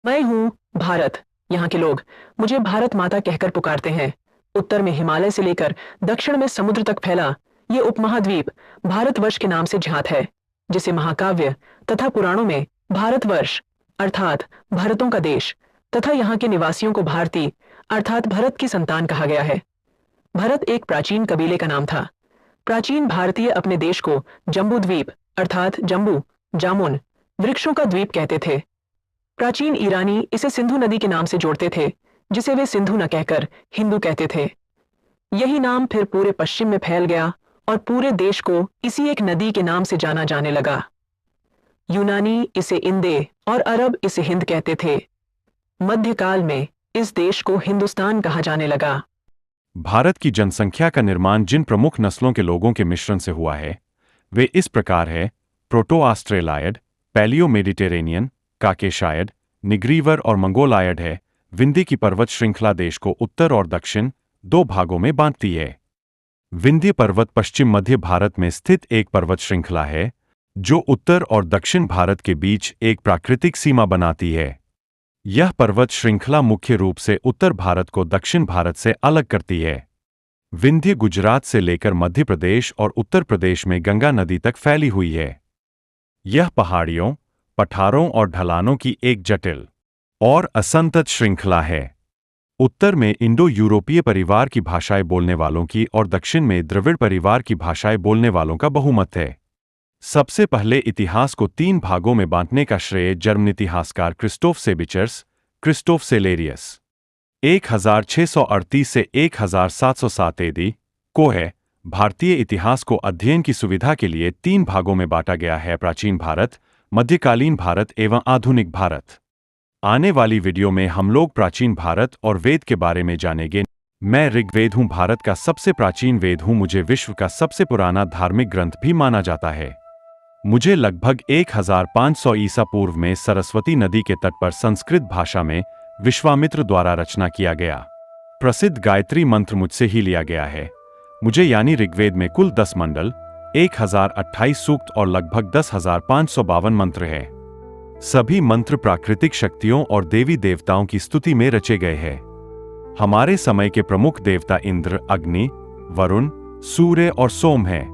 मैं हूँ भारत। यहाँ के लोग मुझे भारत माता कहकर पुकारते हैं। उत्तर में हिमालय से लेकर दक्षिण में समुद्र तक फैला ये उपमहाद्वीप भारतवर्ष के नाम से ख्यात है, जिसे महाकाव्य तथा पुराणों में भारतवर्ष अर्थात भरतों का देश तथा यहाँ के निवासियों को भारती अर्थात भरत की संतान कहा गया है। भरत एक प्राचीन कबीले का नाम था। प्राचीन भारतीय अपने देश को जम्बूद्वीप अर्थात जम्बू जामुन वृक्षों का द्वीप कहते थे। प्राचीन ईरानी इसे सिंधु नदी के नाम से जोड़ते थे, जिसे वे सिंधु न कहकर हिंदू कहते थे। यही नाम फिर पूरे पश्चिम में फैल गया और पूरे देश को इसी एक नदी के नाम से जाना जाने लगा। यूनानी इसे इंदे और अरब इसे हिंद कहते थे। मध्यकाल में इस देश को हिंदुस्तान कहा जाने लगा। भारत की जनसंख्या का निर्माण जिन प्रमुख नस्लों के लोगों के मिश्रण से हुआ है, वे इस प्रकार है: प्रोटो ऑस्ट्रेलायड, पैलियो मेडिटेरेनियन, काकेशायड, निग्रीवर और मंगोलायड है। विंध्य की पर्वत श्रृंखला देश को उत्तर और दक्षिण दो भागों में बांटती है। विंध्य पर्वत पश्चिम मध्य भारत में स्थित एक पर्वत श्रृंखला है, जो उत्तर और दक्षिण भारत के बीच एक प्राकृतिक सीमा बनाती है। यह पर्वत श्रृंखला मुख्य रूप से उत्तर भारत को दक्षिण भारत से अलग करती है। विंध्य गुजरात से लेकर मध्य प्रदेश और उत्तर प्रदेश में गंगा नदी तक फैली हुई है। यह पहाड़ियों, पठारों और ढलानों की एक जटिल और असंतत श्रृंखला है। उत्तर में इंडो यूरोपीय परिवार की भाषाएं बोलने वालों की और दक्षिण में द्रविड़ परिवार की भाषाएं बोलने वालों का बहुमत है। सबसे पहले इतिहास को तीन भागों में बांटने का श्रेय जर्मन इतिहासकार क्रिस्टोफ सेबिचर्स, क्रिस्टोफ सेलेरियस 1638 से 1707 एडी को है। भारतीय इतिहास को अध्ययन की सुविधा के लिए तीन भागों में बांटा गया है: प्राचीन भारत, मध्यकालीन भारत एवं आधुनिक भारत। आने वाली वीडियो में हम लोग प्राचीन भारत और वेद के बारे में जानेंगे। मैं ऋग्वेद हूँ, भारत का सबसे प्राचीन वेद हूँ। मुझे विश्व का सबसे पुराना धार्मिक ग्रंथ भी माना जाता है। मुझे लगभग 1500 ईसा पूर्व में सरस्वती नदी के तट पर संस्कृत भाषा में विश्वामित्र द्वारा रचना किया गया प्रसिद्ध गायत्री मंत्र मुझसे ही लिया गया है। मुझे यानी ऋग्वेद में कुल 10 मंडल, 1028 सूक्त और लगभग 10,552 मंत्र है। सभी मंत्र प्राकृतिक शक्तियों और देवी देवताओं की स्तुति में रचे गए हैं। हमारे समय के प्रमुख देवता इंद्र, अग्नि, वरुण, सूर्य और सोम हैं।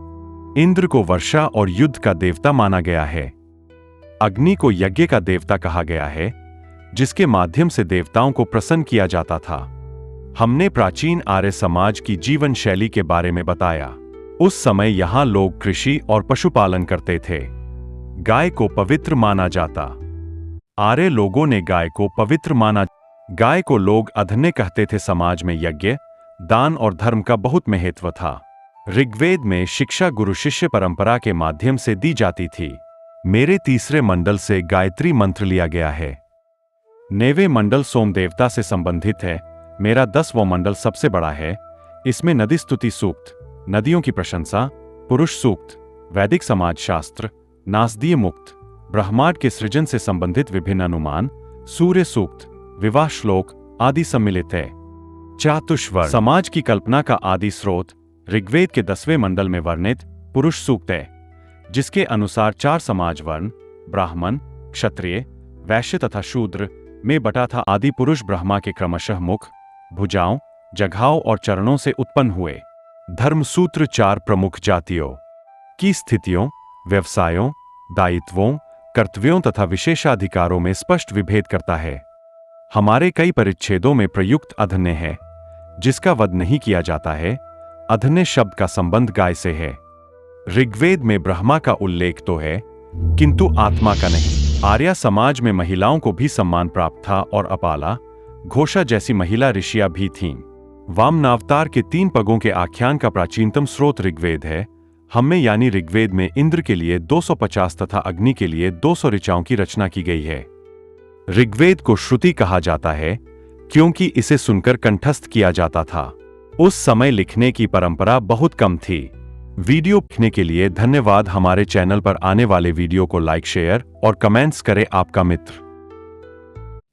इंद्र को वर्षा और युद्ध का देवता माना गया है। अग्नि को यज्ञ का देवता कहा गया है, जिसके माध्यम से देवताओं को प्रसन्न किया जाता था। हमने प्राचीन आर्य समाज की जीवन शैली के बारे में बताया। उस समय यहां लोग कृषि और पशुपालन करते थे। गाय को पवित्र माना जाता। आर्य लोगों ने गाय को पवित्र माना। गाय को लोग अधन्य कहते थे। समाज में यज्ञ, दान और धर्म का बहुत महत्व था। ऋग्वेद में शिक्षा गुरु शिष्य परंपरा के माध्यम से दी जाती थी। मेरे तीसरे मंडल से गायत्री मंत्र लिया गया है। 9वें मंडल सोम देवता से संबंधित है। मेरा 10वां मंडल सबसे बड़ा है। इसमें नदी स्तुति सूक्त, नदियों की प्रशंसा, पुरुष सूक्त, वैदिक समाज शास्त्र, नासदीय मुक्त, ब्रह्मांड के सृजन से संबंधित विभिन्न अनुमान, सूर्य सूक्त, विवाह श्लोक आदि सम्मिलित है। चातुष्वर समाज की कल्पना का आदि स्रोत ऋग्वेद के 10वें मंडल में वर्णित पुरुष सूक्त है, जिसके अनुसार 4 समाज वर्ण ब्राह्मण, क्षत्रिय, वैश्य तथा शूद्र में बटा था। आदि पुरुष ब्रह्मा के क्रमशः मुख, भुजाओं, जघाओं और चरणों से उत्पन्न हुए। धर्म सूत्र 4 प्रमुख जातियों की स्थितियों, व्यवसायों, दायित्वों, कर्तव्यों तथा विशेषाधिकारों में स्पष्ट विभेद करता है। हमारे कई परिच्छेदों में प्रयुक्त अधन्य है, जिसका वध नहीं किया जाता है। अधन्य शब्द का संबंध गाय से है। ऋग्वेद में ब्रह्मा का उल्लेख तो है, किंतु आत्मा का नहीं। आर्य समाज में महिलाओं को भी सम्मान प्राप्त था और अपाला, घोषा जैसी महिला ऋषियां भी थीं। वामनावतार के 3 पगों के आख्यान का प्राचीनतम स्रोत ऋग्वेद है। हममें यानी ऋग्वेद में इंद्र के लिए 250 तथा अग्नि के लिए 200 ऋचाओं की रचना की गई है। ऋग्वेद को श्रुति कहा जाता है, क्योंकि इसे सुनकर कंठस्थ किया जाता था। उस समय लिखने की परंपरा बहुत कम थी। वीडियो देखने के लिए धन्यवाद। हमारे चैनल पर आने वाले वीडियो को लाइक, शेयर और कमेंट्स करे आपका मित्र।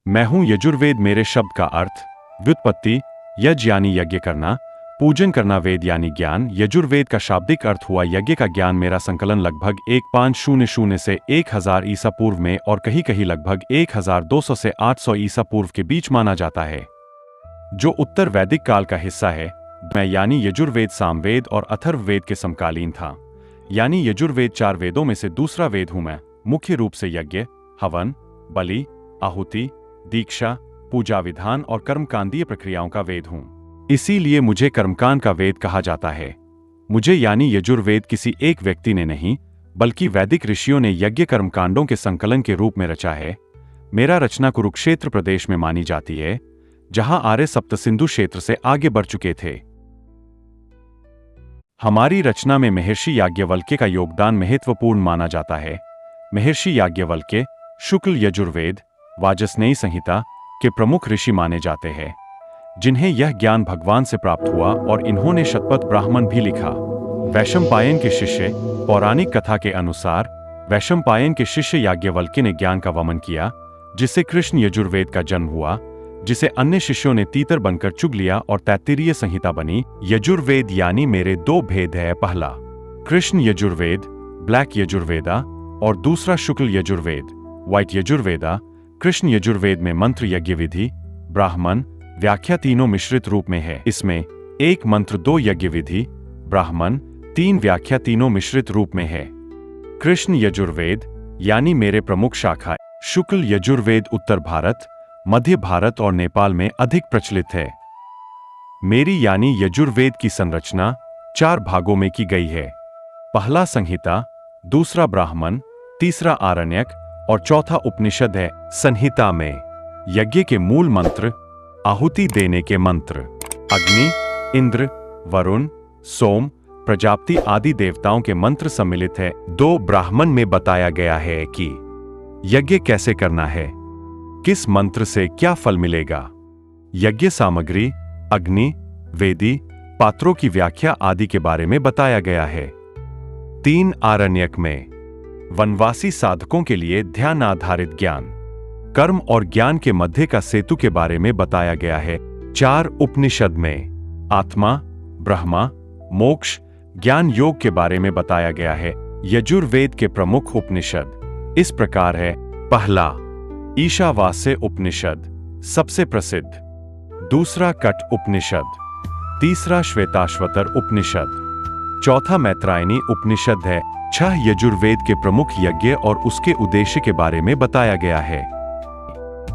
मैं हूं यजुर्वेद। मेरे शब्द का अर्थ व्युत्पत्ति, यज्ञ यानी यज्ञ करना, पूजन करना वेद यानी ज्ञान। यजुर्वेद का शाब्दिक अर्थ हुआ यज्ञ का ज्ञान। मेरा संकलन लगभग 1500 से 1000 ईसा पूर्व में और कहीं कहीं लगभग 1200 से 800 ईसा पूर्व के बीच माना जाता है, जो उत्तर वैदिक काल का हिस्सा है। मैं यानी यजुर्वेद सामवेद और अथर्ववेद के समकालीन था। यानी यजुर्वेद 4 वेदों में से दूसरा वेद हूं मैं। मुख्य रूप से यज्ञ, हवन, बलि, आहुति, दीक्षा, पूजा विधान और कर्मकांडीय प्रक्रियाओं का वेद हूं। इसीलिए मुझे कर्मकांड का वेद कहा जाता है। मुझे यानी यजुर्वेद किसी एक व्यक्ति ने नहीं, बल्कि वैदिक ऋषियों ने यज्ञ कर्मकांडों के संकलन के रूप में रचा है। मेरा रचना कुरुक्षेत्र प्रदेश में मानी जाती है, जहां आर्य सप्तसिंधु क्षेत्र से आगे बढ़ चुके थे। हमारी रचना में महर्षि याज्ञवल्क्य का योगदान महत्वपूर्ण माना जाता है। महर्षि याज्ञवल्क्य शुक्ल यजुर्वेद वाजस्नेयी संहिता के प्रमुख ऋषि माने जाते हैं, जिन्हें यह ज्ञान भगवान से प्राप्त हुआ और इन्होंने शतपथ ब्राह्मण भी लिखा। वैशंपायन के शिष्य, पौराणिक कथा के अनुसार वैशंपायन के शिष्य याज्ञवल्क्य ने ज्ञान का वमन किया, जिससे कृष्ण यजुर्वेद का जन्म हुआ, जिसे अन्य शिष्यों ने तीतर बनकर चुग लिया और तैत्तिरीय संहिता बनी। यजुर्वेद यानी मेरे 2 भेद है। पहला कृष्ण यजुर्वेद ब्लैक यजुर्वेदा और दूसरा शुक्ल यजुर्वेद व्हाइट यजुर्वेदा। कृष्ण यजुर्वेद में मंत्र, यज्ञ विधि, ब्राह्मण, व्याख्या तीनों मिश्रित रूप में है। इसमें 1 मंत्र, 2 यज्ञ विधि, ब्राह्मण, 3 व्याख्या तीनों मिश्रित रूप में है। कृष्ण यजुर्वेद यानी मेरे प्रमुख शाखा। शुक्ल यजुर्वेद उत्तर भारत, मध्य भारत और नेपाल में अधिक प्रचलित है। मेरी यानी यजुर्वेद की संरचना 4 भागों में की गई है। पहला संहिता, दूसरा ब्राह्मण, तीसरा आरण्यक और चौथा उपनिषद है। संहिता में यज्ञ के मूल मंत्र, आहुति देने के मंत्र, अग्नि, इंद्र, वरुण, सोम, प्रजापति आदि देवताओं के मंत्र सम्मिलित है। 2 ब्राह्मण में बताया गया है कि यज्ञ कैसे करना है, किस मंत्र से क्या फल मिलेगा। यज्ञ सामग्री, अग्नि, वेदी, पात्रों की व्याख्या आदि के बारे में बताया गया है। 3 आरण्यक में वनवासी साधकों के लिए ध्यान आधारित ज्ञान, कर्म और ज्ञान के मध्य का सेतु के बारे में बताया गया है। 4 उपनिषद में आत्मा, ब्रह्मा, मोक्ष, ज्ञान योग के बारे में बताया गया है। यजुर्वेद के प्रमुख उपनिषद इस प्रकार है। पहला ईशावास्य उपनिषद सबसे प्रसिद्ध, दूसरा कट उपनिषद, तीसरा श्वेताश्वतर उपनिषद, चौथा मैत्रायणी उपनिषद है। 6 यजुर्वेद के प्रमुख यज्ञ और उसके उद्देश्य के बारे में बताया गया है।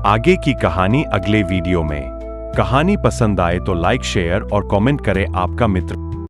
आगे की कहानी अगले वीडियो में। कहानी पसंद आए तो लाइक, शेयर और कमेंट करें। आपका मित्र।